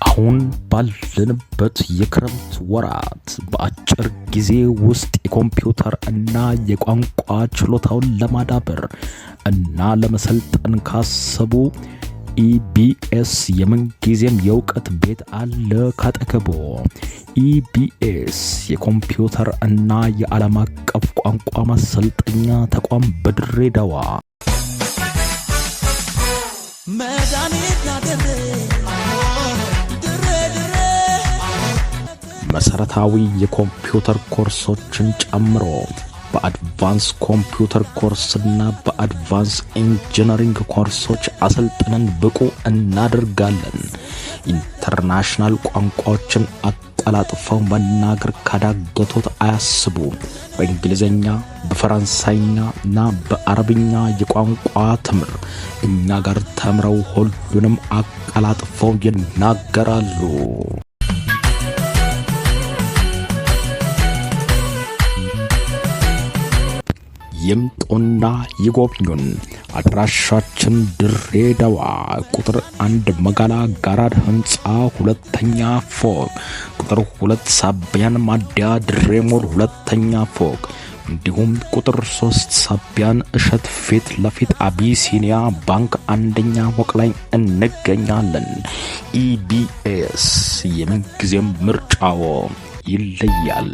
አሁን ባለንበት የክረምት ወራት በአጭር ጊዜ ውስጥ የኮምፒውተር እና የቋንቋ ችሎታውን ለማዳበር እና ለመሰልጠን ካሰቡ ኢቢኤስ የምንጊዜም የእውቀት ቤት አለ ካጠገቦ። ኢቢኤስ የኮምፒውተር እና የዓለም አቀፍ ቋንቋ ማሰልጠኛ ተቋም በድሬዳዋ መሰረታዊ የኮምፒውተር ኮርሶችን ጨምሮ በአድቫንስ ኮምፒውተር ኮርስና በአድቫንስ ኢንጂነሪንግ ኮርሶች አሰልጥነን ብቁ እናደርጋለን። ኢንተርናሽናል ቋንቋዎችን አቀላጥፈው መናገር ካዳገቶት አያስቡ። በእንግሊዘኛ፣ በፈረንሳይኛ እና በአረብኛ የቋንቋ ትምህርት እኛ ጋር ተምረው ሁሉንም አቀላጥፈው ይናገራሉ። ይምጡና ይጎብኙን። አድራሻችን ድሬዳዋ ቁጥር 1 መጋላ ጋራድ ህንጻ 2ኛ ፎቅ፣ ቁጥር 2 ሳቢያን ማዲያ ድሬ ሞል 2ኛ ፎቅ፣ እንዲሁም ቁጥር 3 ሳቢያን እሸት ፊት ለፊት አቢሲኒያ ባንክ 1ኛ ፎቅ ላይ እንገኛለን። ኢቢኤስ የምንጊዜም ምርጫዎ ይለያል።